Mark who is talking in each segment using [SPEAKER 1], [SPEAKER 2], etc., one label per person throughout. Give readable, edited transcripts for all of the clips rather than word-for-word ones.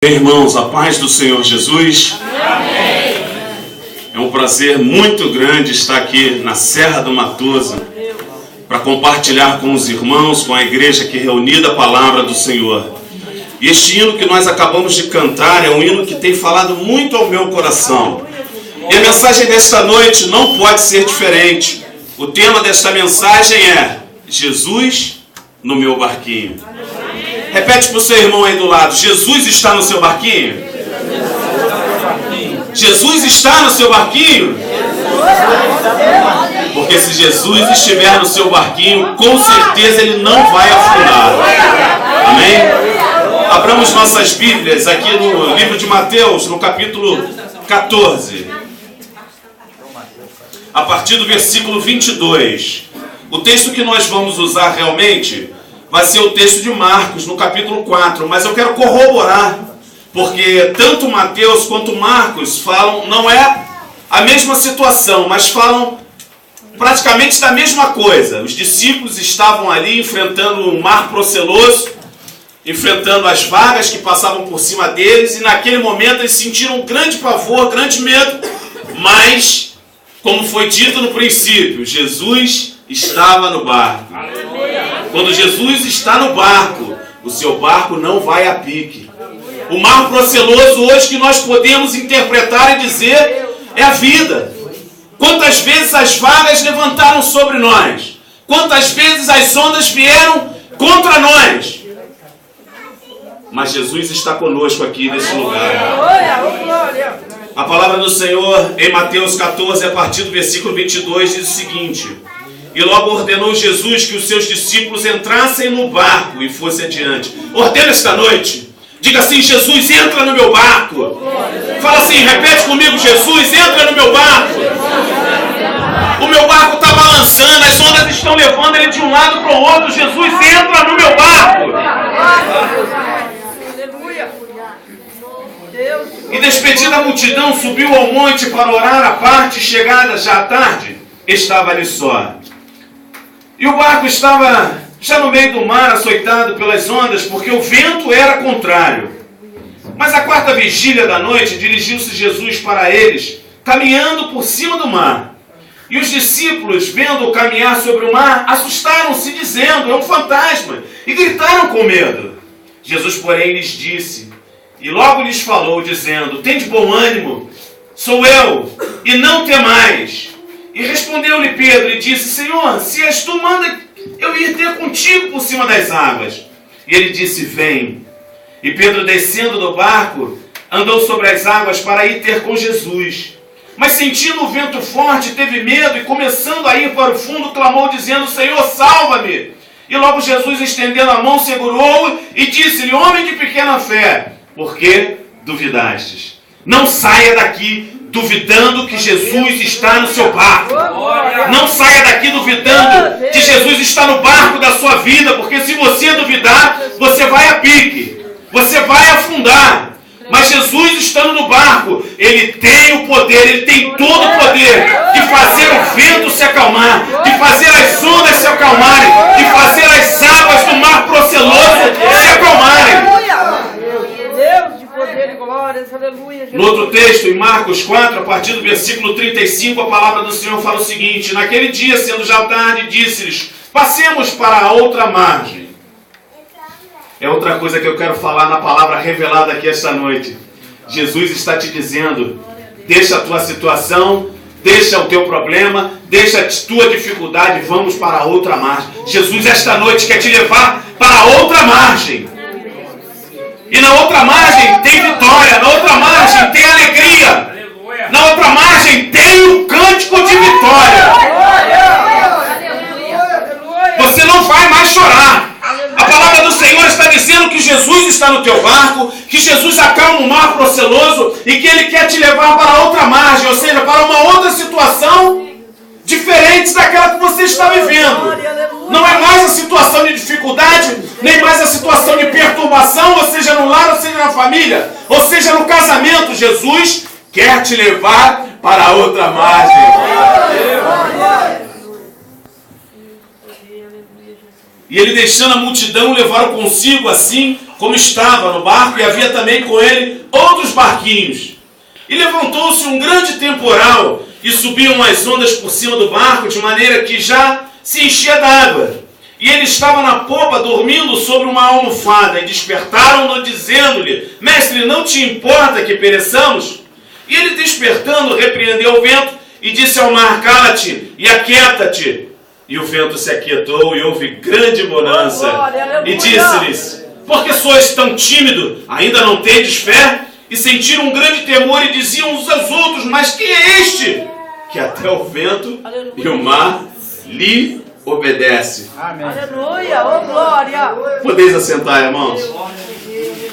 [SPEAKER 1] Irmãos, a paz do Senhor Jesus.
[SPEAKER 2] Amém.
[SPEAKER 1] É um prazer muito grande estar aqui na Serra do Matoso para compartilhar com os irmãos, com a igreja aqui reunida, a palavra do Senhor. E este hino que nós acabamos de cantar é um hino que tem falado muito ao meu coração. E a mensagem desta noite não pode ser diferente. O tema desta mensagem é Jesus no meu barquinho. Repete para o seu irmão aí do lado: Jesus está no seu barquinho? Jesus está no seu barquinho? Porque se Jesus estiver no seu barquinho, com certeza ele não vai afundar. Amém? Abramos nossas Bíblias aqui no livro de Mateus, no capítulo 14. A partir do versículo 22. O texto que nós vamos usar realmente vai ser o texto de Marcos, no capítulo 4. Mas eu quero corroborar, porque tanto Mateus quanto Marcos falam, não é a mesma situação, mas falam praticamente da mesma coisa. Os discípulos estavam ali enfrentando um mar proceloso, enfrentando as vagas que passavam por cima deles, e naquele momento eles sentiram um grande pavor, grande medo, mas, como foi dito no princípio, Jesus estava no barco. Quando Jesus está no barco, o seu barco não vai a pique. O mar proceloso hoje que nós podemos interpretar e dizer é a vida. Quantas vezes as vagas levantaram sobre nós? Quantas vezes as ondas vieram contra nós? Mas Jesus está conosco aqui nesse lugar. A palavra do Senhor em Mateus 14, a partir do versículo 22, diz o seguinte: E logo ordenou Jesus que os seus discípulos entrassem no barco e fossem adiante. Ordena esta noite. Diga assim: Jesus, entra no meu barco. Fala assim, repete comigo: Jesus, entra no meu barco. O meu barco está balançando, as ondas estão levando ele de um lado para o outro. Jesus, entra no meu barco. E despedida a multidão, subiu ao monte para orar à parte. Chegada já à tarde, estava ali só. E o barco estava já no meio do mar, açoitado pelas ondas, porque o vento era contrário. Mas à quarta vigília da noite, dirigiu-se Jesus para eles, caminhando por cima do mar. E os discípulos, vendo-o caminhar sobre o mar, assustaram-se, dizendo: é um fantasma, e gritaram com medo. Jesus, porém, lhes disse, e logo lhes falou, dizendo: tende bom ânimo, sou eu, e não temais. E respondeu-lhe Pedro e disse: Senhor, se és tu, manda eu ir ter contigo por cima das águas. E ele disse: vem. E Pedro, descendo do barco, andou sobre as águas para ir ter com Jesus. Mas sentindo o vento forte, teve medo e, começando a ir para o fundo, clamou, dizendo: Senhor, salva-me. E logo Jesus, estendendo a mão, segurou-o e disse-lhe: homem de pequena fé, por que duvidastes? Não saia daqui duvidando que Jesus está no seu barco. Não saia daqui duvidando que Jesus está no barco da sua vida, porque se você duvidar, você vai a pique, você vai afundar. Mas Jesus, estando no barco, ele tem o poder, ele tem todo o poder de fazer o vento se acalmar, de fazer as ondas se acalmarem, de fazer as águas do mar proceloso se acalmarem. No outro texto, em Marcos 4, a partir do versículo 35, a palavra do Senhor fala o seguinte: naquele dia, sendo já tarde, disse-lhes: passemos para a outra margem. É outra coisa que eu quero falar na palavra revelada aqui esta noite. Jesus está te dizendo: deixa a tua situação, deixa o teu problema, deixa a tua dificuldade, vamos para a outra margem. Jesus esta noite quer te levar para a outra margem. E na outra margem tem vitória, na outra margem tem alegria, na outra margem tem um cântico de vitória. Você não vai mais chorar. A palavra do Senhor está dizendo que Jesus está no teu barco, que Jesus acalma o mar proceloso e que Ele quer te levar para outra margem, ou seja, para uma outra situação diferente daquela que você está vivendo. Não é mais a situação de dificuldade, nem mais a situação de perturbação, ou seja, no lar, ou seja, na família, ou seja, no casamento. Jesus quer te levar para outra margem. E ele, deixando a multidão, levaram consigo assim como estava no barco, e havia também com ele outros barquinhos. E levantou-se um grande temporal, e subiam as ondas por cima do barco, de maneira que já se enchia d'água. E ele estava na popa, dormindo sobre uma almofada, e despertaram-no, dizendo-lhe: Mestre, não te importa que pereçamos? E ele, despertando, repreendeu o vento, e disse ao mar: Cala-te e aquieta-te. E o vento se aquietou, e houve grande bonança. E disse-lhes: Por que sois tão tímido? Ainda não tendes fé? E sentiram um grande temor, e diziam uns aos outros: Mas quem é este? Que até o vento e o mar lhe obedece.
[SPEAKER 2] Amém. Aleluia, oh glória.
[SPEAKER 1] Podeis assentar, irmãos.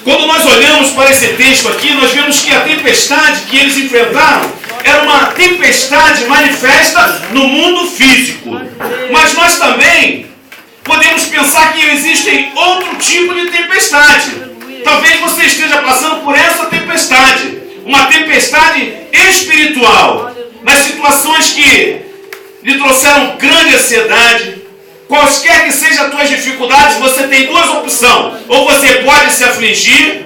[SPEAKER 1] Quando nós olhamos para esse texto aqui, nós vemos que a tempestade que eles enfrentaram era uma tempestade manifesta no mundo físico. Mas nós também podemos pensar que existem outro tipo de tempestade. Talvez você esteja passando por essa tempestade, uma tempestade espiritual, nas situações que lhe trouxeram grande ansiedade. Quaisquer que sejam as tuas dificuldades, você tem duas opções. Ou você pode se afligir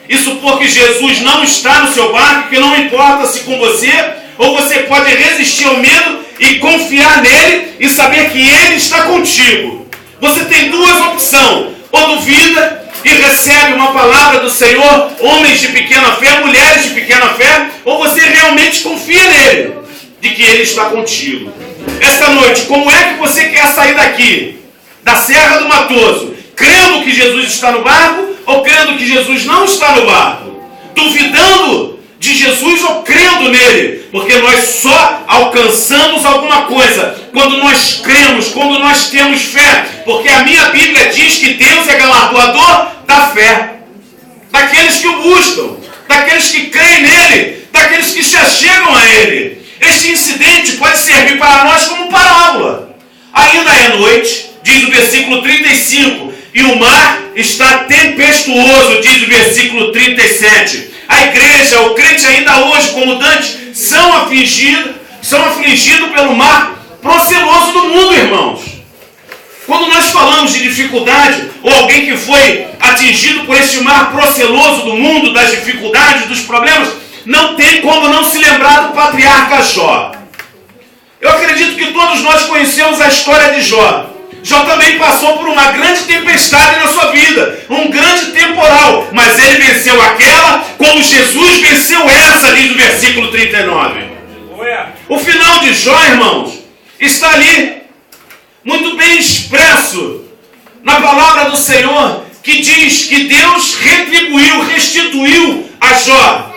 [SPEAKER 1] e supor que Jesus não está no seu barco, que não importa-se com você, ou você pode resistir ao medo e confiar nele e saber que ele está contigo. Você tem duas opções: ou duvida e recebe uma palavra do Senhor, homens de pequena fé, mulheres de pequena fé, ou você realmente confia nele, de que ele está contigo. Esta noite, como é que você quer sair daqui, da Serra do Matoso, crendo que Jesus está no barco, ou crendo que Jesus não está no barco? Duvidando de Jesus ou crendo nele? Porque nós só alcançamos alguma coisa quando nós cremos, quando nós temos fé. Porque a minha Bíblia diz que Deus é galardoador da fé, daqueles que o buscam, daqueles que creem nele, daqueles que se achegam a ele. Este incidente pode servir para nós como parábola. Ainda é noite, diz o versículo 35, e o mar está tempestuoso, diz o versículo 37. A igreja, o crente ainda hoje, como Dante, são afligidos pelo mar proceloso do mundo, irmãos. Quando nós falamos de dificuldade, ou alguém que foi atingido por este mar proceloso do mundo, das dificuldades, dos problemas, não tem como não se lembrar do patriarca Jó. Eu acredito que todos nós conhecemos a história de Jó. Jó também passou por uma grande tempestade na sua vida, um grande temporal, mas ele venceu aquela como Jesus venceu essa, diz o versículo 39. O final de Jó, irmãos, está ali, muito bem expresso, na palavra do Senhor, que diz que Deus restituiu a Jó.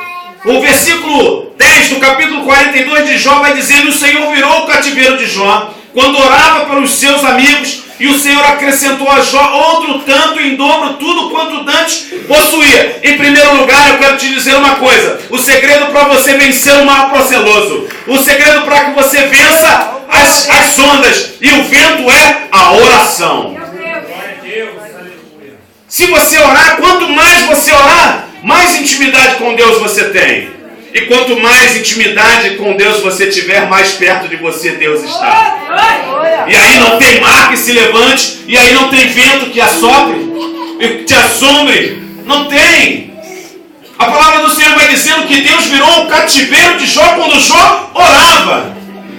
[SPEAKER 1] O versículo 10 do capítulo 42 de Jó vai dizer: o Senhor virou o cativeiro de Jó, quando orava pelos seus amigos, e o Senhor acrescentou a Jó outro tanto em dobro tudo quanto dantes possuía. Em primeiro lugar, eu quero te dizer uma coisa: o segredo para você vencer o mar proceloso, o segredo para que você vença as ondas e o vento é a oração. Se você orar, quanto mais você orar, mais intimidade com Deus você tem. E quanto mais intimidade com Deus você tiver, mais perto de você Deus está. E aí não tem mar que se levante, e aí não tem vento que assopre, te assombre. Não tem. A palavra do Senhor vai dizendo que Deus virou o cativeiro de Jó quando Jó orava.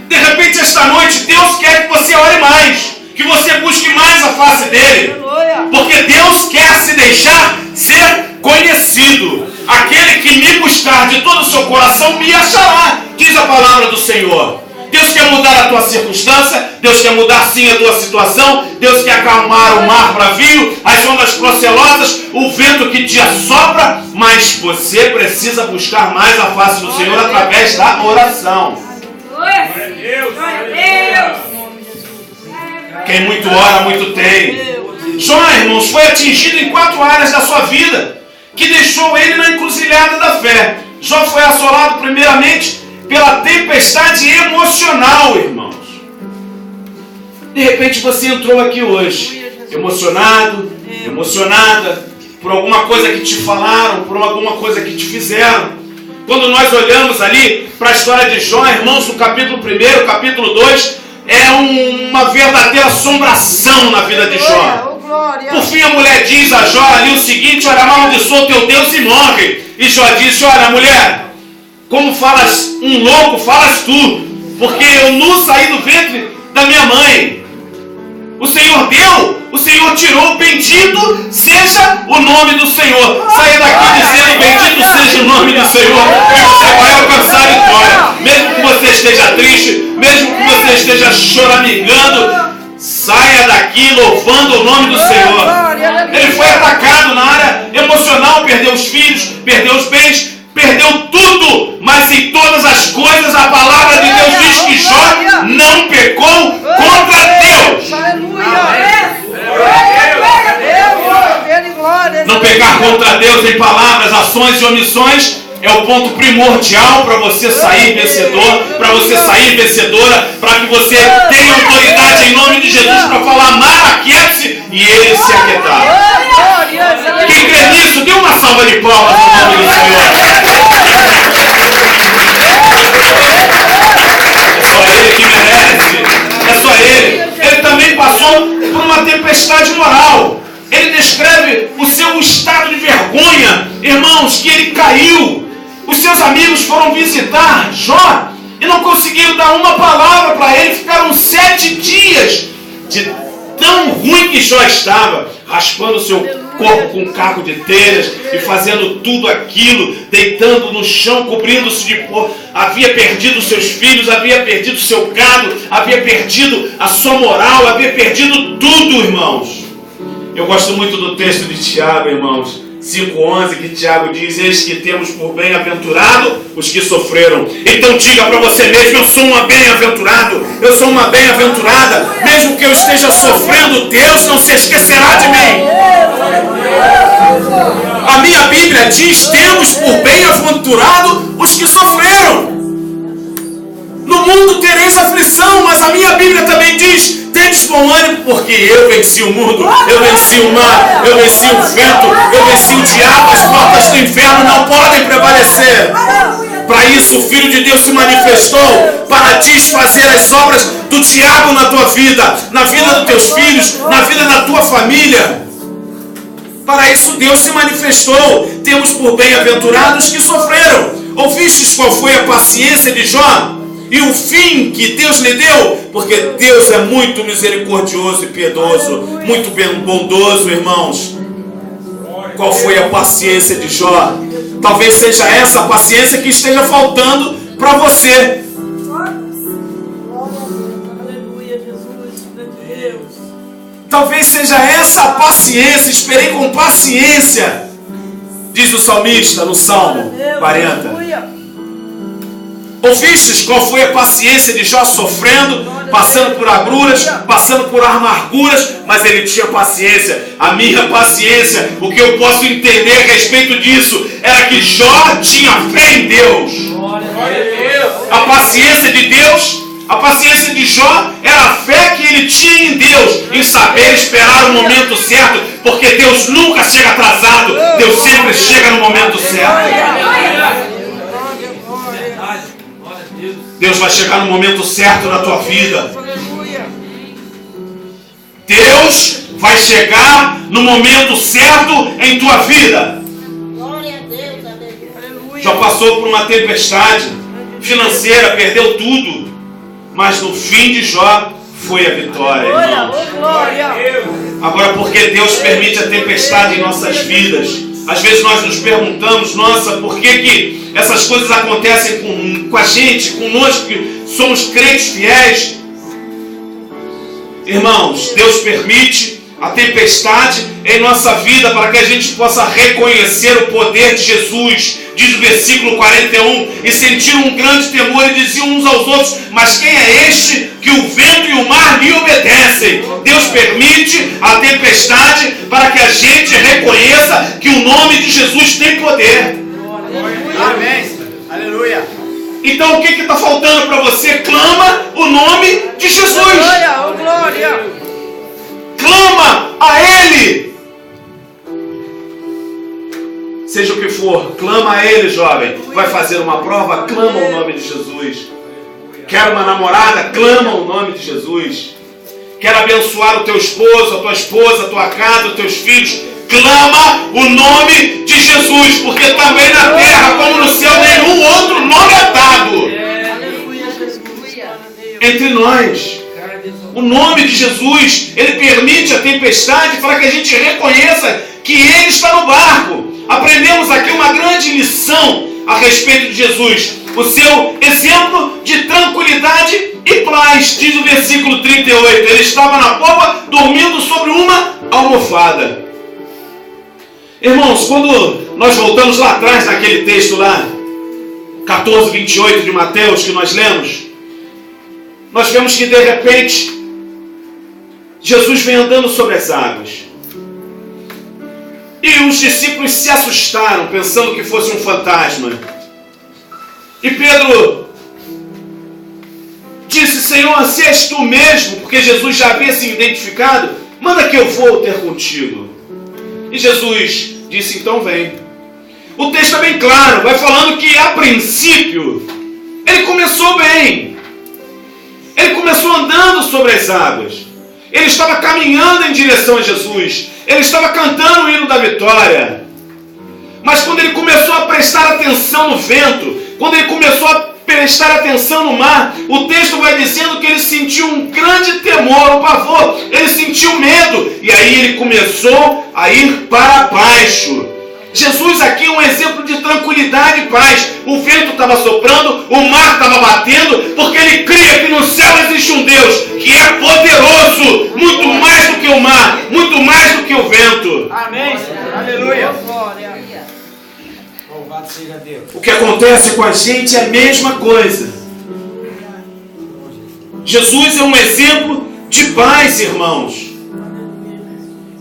[SPEAKER 1] De repente, esta noite, Deus quer que você ore mais, que você busque mais a face dele. Porque Deus quer se deixar ser conhecido. Aquele que me buscar de todo o seu coração me achará, diz a palavra do Senhor. Deus quer mudar a tua circunstância, Deus quer mudar sim a tua situação, Deus quer acalmar o mar bravio, as ondas procelosas, o vento que te assopra, mas você precisa buscar mais a face do Senhor através da oração.
[SPEAKER 2] Glória a Deus! Glória a Deus!
[SPEAKER 1] Quem muito ora, muito tem. Jó, irmãos, foi atingido em 4 áreas da sua vida, que deixou ele na encruzilhada da fé. Jó foi assolado primeiramente pela tempestade emocional, irmãos. De repente você entrou aqui hoje, emocionado, emocionada, por alguma coisa que te falaram, por alguma coisa que te fizeram. Quando nós olhamos ali para a história de Jó, irmãos, no capítulo 1, capítulo 2, é uma verdadeira assombração na vida de Jó.
[SPEAKER 2] glória.
[SPEAKER 1] Por fim, a mulher diz a Jó ali o seguinte: olha, amaldiçoa o teu Deus e morre. E Jó disse: olha, mulher, como falas um louco, falas tu, porque eu nu saí do ventre da minha mãe. O Senhor deu, o Senhor tirou, bendito seja o nome do Senhor. Saia daqui dizendo: bendito seja o nome do Senhor, e você vai alcançar a vitória. Mesmo que você esteja triste, mesmo que você esteja choramingando, saia daqui louvando o nome do Senhor. Ele foi atacado na área emocional, perdeu os filhos, perdeu os bens, perdeu tudo, mas em todas as coisas a palavra de Deus diz que Jó não pecou contra Deus. Não pecar contra Deus em palavras, ações e omissões é o ponto primordial para você sair vencedor, para você sair vencedora, para que você tenha autoridade em nome de Jesus para falar: mar, aquiete-se, e ele se aquietar. Quem crê nisso, dê uma salva de palmas no nome do Senhor. É só ele que merece, é só ele. Ele também passou por uma tempestade moral. Ele descreve o seu estado de vergonha, irmãos, que ele caiu. Os seus amigos foram visitar Jó e não conseguiram dar uma palavra para ele. Ficaram 7 dias de tão ruim que Jó estava, raspando o seu corpo com um caco de telhas e fazendo tudo aquilo, deitando no chão, cobrindo-se de pó. Havia perdido seus filhos, havia perdido seu gado, havia perdido a sua moral, havia perdido tudo, irmãos. Eu gosto muito do texto de Tiago, irmãos, 5:11, que Tiago diz: eis que temos por bem-aventurado os que sofreram. Então diga para você mesmo: eu sou uma bem-aventurado, eu sou uma bem-aventurada. Mesmo que eu esteja sofrendo, Deus não se esquecerá de mim. A minha Bíblia diz: temos por bem-aventurado os que sofreram. No mundo tereis aflição, mas a minha Bíblia também diz: tendes bom ânimo, porque eu venci o mundo, eu venci o mar, eu venci o vento, eu venci o diabo. As portas do inferno não podem prevalecer. Para isso o Filho de Deus se manifestou, para desfazer as obras do diabo na tua vida, na vida dos teus filhos, na vida da tua família. Para isso Deus se manifestou. Temos por bem-aventurados que sofreram. Ouvistes qual foi a paciência de Jó e o fim que Deus lhe deu? Porque Deus é muito misericordioso e piedoso, muito bondoso, irmãos. Qual foi a paciência de Jó? Talvez seja essa a paciência que esteja faltando para você. Talvez seja essa a paciência. Esperei com paciência, diz o salmista no Salmo 40. Ouvistes qual foi a paciência de Jó sofrendo, passando por agruras, passando por amarguras, mas ele tinha paciência. A minha paciência, o que eu posso entender a respeito disso, era que Jó tinha fé em Deus. A paciência de Deus, a paciência de Jó era a fé que ele tinha em Deus, em saber esperar o momento certo, porque Deus nunca chega atrasado, Deus sempre chega no momento certo. Deus vai chegar no momento certo na tua vida. Deus vai chegar no momento certo em tua vida. Já passou por uma tempestade financeira, perdeu tudo, mas no fim de Jó foi a vitória, irmãos. Agora, por que Deus permite a tempestade em nossas vidas? Às vezes nós nos perguntamos: nossa, por que essas coisas acontecem com a gente, conosco, que somos crentes fiéis? Irmãos, Deus permite a tempestade em nossa vida para que a gente possa reconhecer o poder de Jesus. Diz o versículo 41, e sentiram um grande temor e diziam uns aos outros: mas quem é este que o vento e o mar lhe obedecem? Deus permite a tempestade para que a gente reconheça que o nome de Jesus tem poder.
[SPEAKER 3] Amém. Aleluia.
[SPEAKER 1] Então o que está faltando para você? Clama o nome de Jesus.
[SPEAKER 2] Glória, glória.
[SPEAKER 1] Clama a Ele. Seja o que for, clama a Ele, jovem. Vai fazer uma prova? Clama o nome de Jesus. Quer uma namorada? Clama o nome de Jesus. quer abençoar o teu esposo, a tua esposa, a tua casa, os teus filhos, clama o nome de Jesus, porque também na terra, como no céu, nenhum outro nome é dado. Entre nós, o nome de Jesus, ele permite a tempestade para que a gente reconheça que ele está no barco. Aprendemos aqui uma grande lição a respeito de Jesus, o seu exemplo de tranquilidade e paz, diz o versículo 38. Ele estava na popa, dormindo sobre uma almofada. Irmãos, quando nós voltamos lá atrás naquele texto lá, 14, 28 de Mateus, que nós lemos, nós vemos que de repente Jesus vem andando sobre as águas. E os discípulos se assustaram, pensando que fosse um fantasma. E Pedro disse: Senhor, se és tu mesmo, porque Jesus já havia se identificado, manda que eu vou ter contigo. E Jesus disse: então vem. O texto é bem claro, vai falando que a princípio ele começou bem. Ele começou andando sobre as águas. Ele estava caminhando em direção a Jesus. Ele estava cantando o hino da vitória. Mas quando ele começou a prestar atenção no vento, quando ele começou a prestar atenção no mar, o texto vai dizendo que ele sentiu um grande temor, um pavor. Ele sentiu medo. E aí ele começou a ir para baixo. Jesus aqui é um exemplo de tranquilidade e paz. O vento estava soprando, o mar estava batendo, porque ele cria que no céu existe um Deus que é poderoso, muito mais do que o mar, muito mais do que o vento.
[SPEAKER 3] Amém. Aleluia. Louvado seja Deus.
[SPEAKER 1] O que acontece com a gente é a mesma coisa. Jesus é um exemplo de paz, irmãos.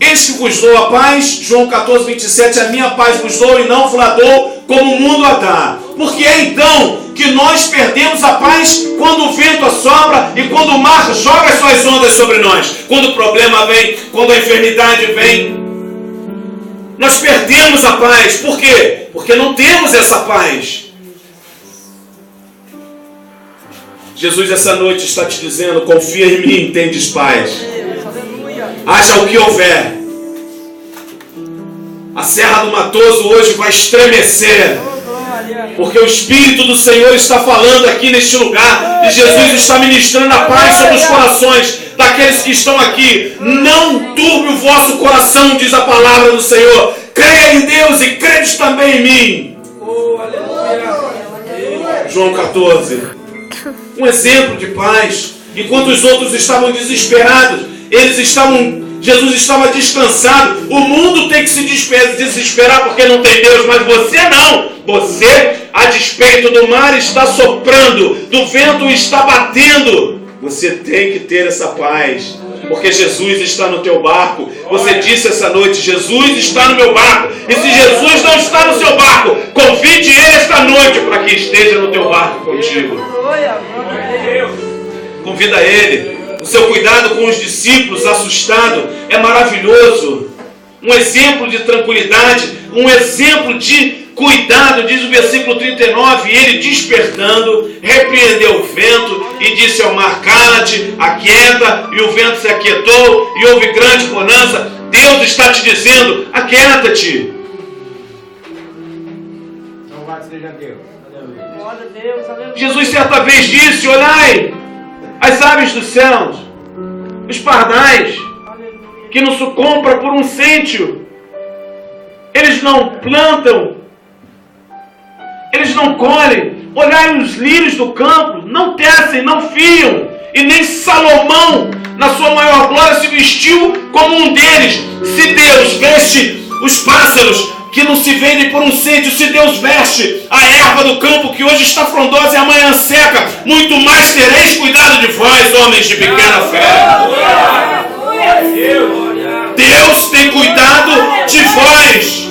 [SPEAKER 1] Eis que vos dou a paz, João 14, 27, a minha paz vos dou e não vos la dou como o mundo a dá. Porque é então que nós perdemos a paz quando o vento assopra e quando o mar joga suas ondas sobre nós. Quando o problema vem, quando a enfermidade vem, nós perdemos a paz. Por quê? Porque não temos essa paz. Jesus essa noite está te dizendo: confia em mim, tendes paz. Haja o que houver. A Serra do Matoso hoje vai estremecer, porque o Espírito do Senhor está falando aqui neste lugar, e Jesus está ministrando a paz sobre os corações daqueles que estão aqui. Não turbe o vosso coração, diz a palavra do Senhor. Creia em Deus e crede também em mim. João 14. Um exemplo de paz. Enquanto os outros estavam desesperados, Jesus estava descansado. O mundo tem que se desesperar porque não tem Deus, mas você não. Você, a despeito do mar está soprando, do vento está batendo, você tem que ter essa paz, porque Jesus está no teu barco. Você disse essa noite: Jesus está no meu barco. E se Jesus não está no seu barco, convide Ele esta noite para que esteja no teu barco contigo. Convida Ele. O seu cuidado com os discípulos assustados é maravilhoso. Um exemplo de tranquilidade, um exemplo de cuidado, diz o versículo 39, ele despertando, repreendeu o vento e disse ao mar: cala-te, aquieta, e o vento se aquietou e houve grande bonança. Deus está te dizendo: aquieta-te.
[SPEAKER 3] Louvado seja Deus.
[SPEAKER 1] Jesus certa vez disse: olhai as aves dos céus, os pardais, que não sucumbem por um cêntio. Eles não plantam, eles não colhem. Olhai os lírios do campo, não tecem, não fiam, e nem Salomão, na sua maior glória, se vestiu como um deles. Se Deus veste os pássaros, que não se vendem por um cêntimo, se Deus veste a erva do campo, que hoje está frondosa e amanhã seca, muito mais tereis cuidado de vós, homens de pequena fé. Deus tem cuidado de vós.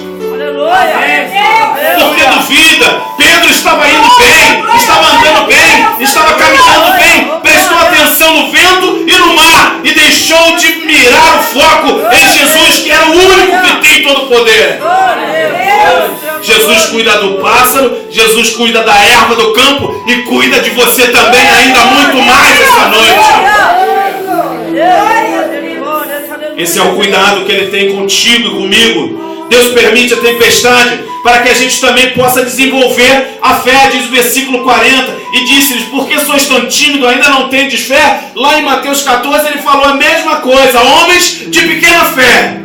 [SPEAKER 1] Porque duvida? Pedro estava indo bem, estava andando bem, estava caminhando bem, prestou atenção no vento e no mar, e deixou de mirar o foco em Jesus, que era o único que tem todo o poder. Jesus cuida do pássaro, Jesus cuida da erva do campo e cuida de você também, ainda muito mais essa noite. Esse é o cuidado que Ele tem contigo e comigo. Deus permite a tempestade para que a gente também possa desenvolver a fé, diz o versículo 40. E disse-lhes: por que sois tão tímidos, ainda não tendes fé? Lá em Mateus 14 Ele falou a mesma coisa. Homens de pequena fé.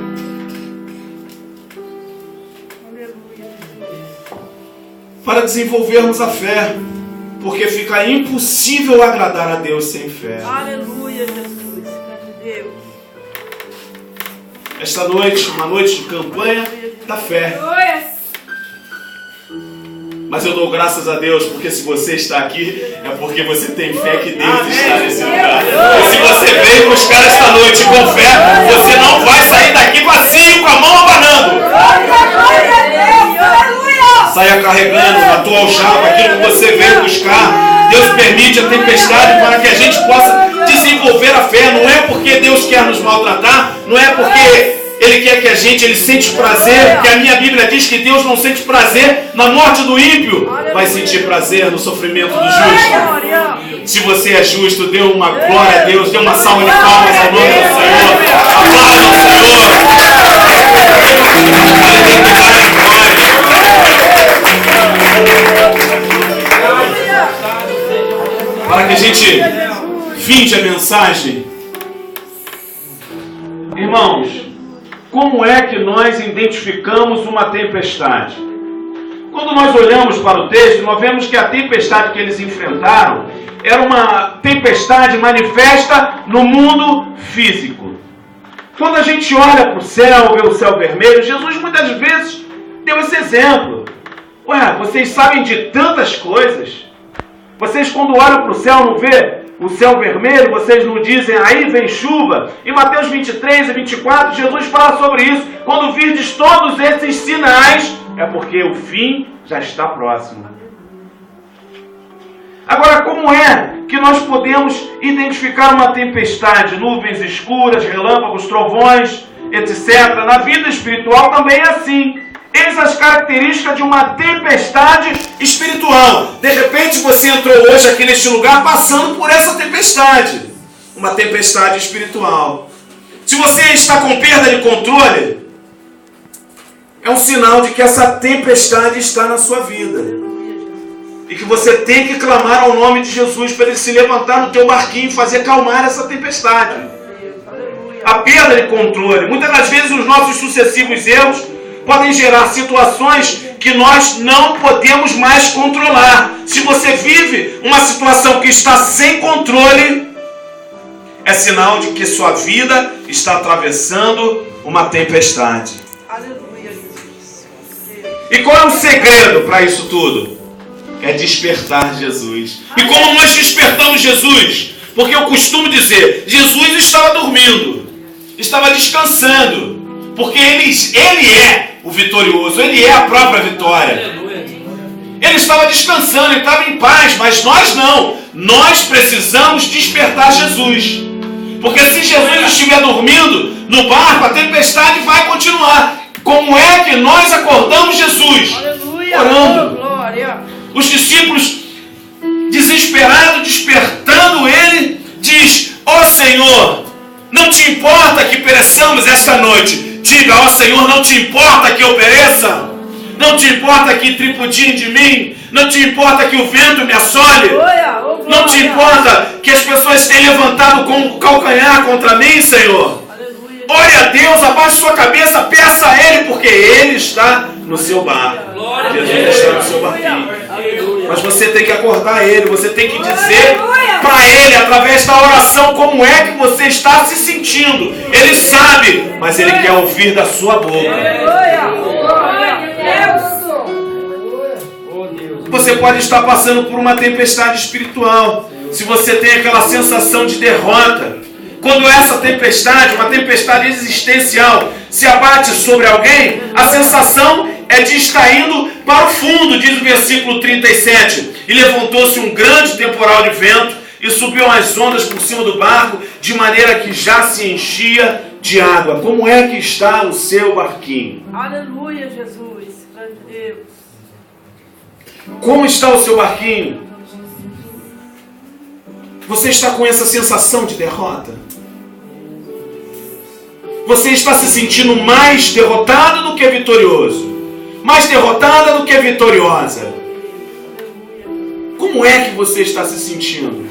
[SPEAKER 1] Para desenvolvermos a fé, porque fica impossível agradar a Deus sem fé.
[SPEAKER 2] Aleluia, Jesus. Deus.
[SPEAKER 1] Esta noite, uma noite de campanha da fé. Mas eu dou graças a Deus, porque se você está aqui, é porque você tem fé que Deus está nesse lugar. E se você veio buscar esta noite com fé, você não vai sair daqui vazio, com a mão abanando. Saia carregando na tua aljava aquilo que você veio buscar. Deus permite a tempestade para que a gente possa desenvolver a fé. Não é porque Deus quer nos maltratar, não é porque Ele quer que Ele sente prazer, porque a minha Bíblia diz que Deus não sente prazer na morte do ímpio, vai sentir prazer no sofrimento do justo. Se você é justo, dê uma glória a Deus, dê uma salva de palmas ao nome do Senhor. Aplauda o Senhor. Para que a gente finde a mensagem, irmãos, como é que nós identificamos uma tempestade? Quando nós olhamos para o texto, nós vemos que a tempestade que eles enfrentaram era uma tempestade manifesta no mundo físico. Quando a gente olha para o céu, vê o céu vermelho, Jesus muitas vezes deu esse exemplo. Ué, vocês sabem de tantas coisas. Vocês quando olham para o céu não vê o céu vermelho, vocês não dizem, aí vem chuva. Em Mateus 23 e 24, Jesus fala sobre isso. Quando virdes todos esses sinais, é porque o fim já está próximo. Agora, como é que nós podemos identificar uma tempestade? Nuvens escuras, relâmpagos, trovões, etc. Na vida espiritual também é assim. Eis as características de uma tempestade espiritual. De repente você entrou hoje aqui neste lugar passando por essa tempestade. Uma tempestade espiritual. Se você está com perda de controle, é um sinal de que essa tempestade está na sua vida. E que você tem que clamar ao nome de Jesus para Ele se levantar no teu barquinho e fazer calmar essa tempestade. A perda de controle. Muitas das vezes os nossos sucessivos erros podem gerar situações que nós não podemos mais controlar. Se você vive uma situação que está sem controle, é sinal de que sua vida está atravessando uma tempestade.
[SPEAKER 2] Aleluia, Jesus.
[SPEAKER 1] E qual é o segredo para isso tudo? É despertar Jesus. E como nós despertamos Jesus? Porque eu costumo dizer, Jesus estava dormindo, estava descansando, porque Ele é o vitorioso, Ele é a própria vitória. Ele estava descansando, Ele estava em paz, mas nós não. Nós precisamos despertar Jesus. Porque se Jesus estiver dormindo no barco, a tempestade vai continuar. Como é que nós acordamos Jesus?
[SPEAKER 2] Aleluia.
[SPEAKER 1] Orando.
[SPEAKER 2] Glória.
[SPEAKER 1] Os discípulos, desesperados, despertando Ele, diz: ó Senhor, não te importa que pereçamos esta noite. Diga: ó Senhor, não te importa que eu pereça? Não te importa que tripudiem de mim? Não te importa que o vento me assole? Não te importa que as pessoas tenham levantado com o calcanhar contra mim, Senhor? Ore a Deus, abaixe sua cabeça, peça a Ele, porque Ele está no seu barco. Jesus está no seu barquinho. Mas você tem que acordar Ele, você tem que dizer para Ele, através da oração, como é que você está se sentindo. Ele sabe, mas Ele quer ouvir da sua boca. Você pode estar passando por uma tempestade espiritual. Se você tem aquela sensação de derrota, quando essa tempestade, uma tempestade existencial, se abate sobre alguém, a sensação é de estar indo para o fundo, diz o versículo 37. E levantou-se um grande temporal de vento e subiu as ondas por cima do barco, de maneira que já se enchia de água. Como é que está o seu barquinho?
[SPEAKER 2] Aleluia, Jesus. Grande Deus.
[SPEAKER 1] Como está o seu barquinho? Você está com essa sensação de derrota? Você está se sentindo mais derrotado do que vitorioso? Mais derrotada do que vitoriosa? Como é que você está se sentindo?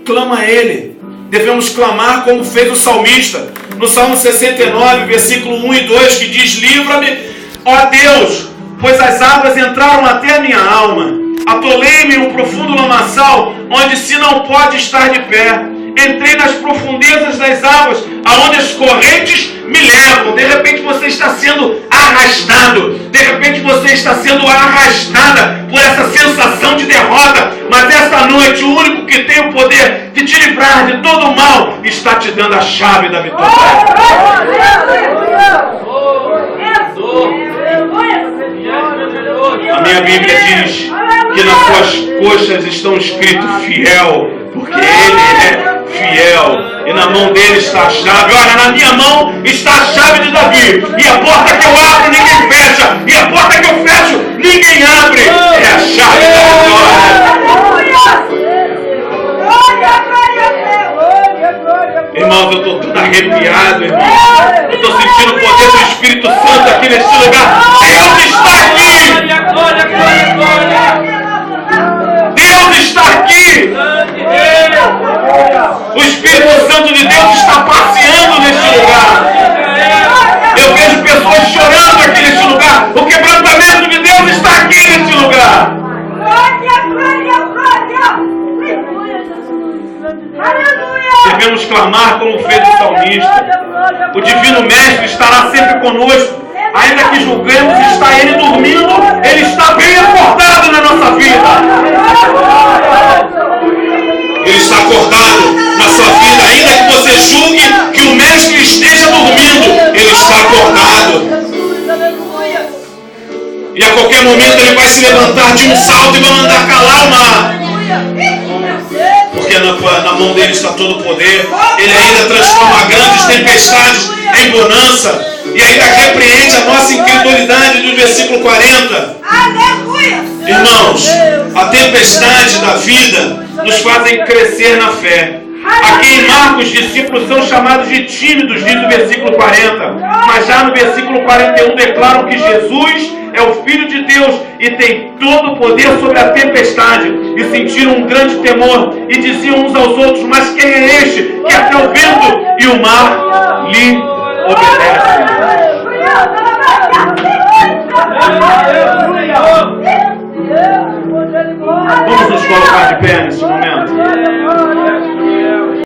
[SPEAKER 1] Clama a Ele. Devemos clamar como fez o salmista, no Salmo 69, versículo 1 e 2, que diz: livra-me, ó Deus, pois as águas entraram até a minha alma. Atolei-me em um profundo lamaçal, onde se não pode estar de pé. Entrei nas profundezas das águas, aonde as correntes me levam. De repente você está sendo arrastado. De repente você está sendo arrastada por essa sensação de derrota. Mas esta noite, o único que tem o poder de te livrar de todo o mal está te dando a chave da vitória. A minha Bíblia diz que nas suas coxas estão escrito fiel, porque Ele é fiel. E na mão dele está a chave. Olha, na minha mão está a chave de Davi. E a porta que eu abro, ninguém fecha. E a porta que eu fecho, ninguém abre. É a chave da vitória. Irmãos, eu estou todo arrepiado, irmão. Eu estou sentindo o poder do Espírito Santo aqui neste lugar. Deus está aqui. Deus está aqui. O Espírito Santo de Deus está passeando neste lugar. Eu vejo pessoas chorando aqui neste lugar. O quebrantamento de Deus está aqui neste lugar. Devemos clamar como fez o salmista. O Divino Mestre estará sempre conosco. Ainda que julguemos, está Ele dormindo, Ele está bem acordado na nossa vida. Ele está acordado na sua vida. Ainda que você julgue que o Mestre esteja dormindo, Ele está acordado. E a qualquer momento Ele vai se levantar de um salto e vai mandar calar o mar. Porque na mão dele está todo o poder. Ele ainda transforma grandes tempestades em bonança. E ainda repreende a nossa incredulidade do versículo 40. Irmãos, a tempestade da vida nos fazem crescer na fé. Aqui em Marcos, os discípulos são chamados de tímidos, diz o versículo 40. Mas já no versículo 41 declaram que Jesus é o Filho de Deus e tem todo o poder sobre a tempestade. E sentiram um grande temor e diziam uns aos outros: mas quem é este que até o vento e o mar lhe obedecem? Vamos nos colocar de pé nesse momento.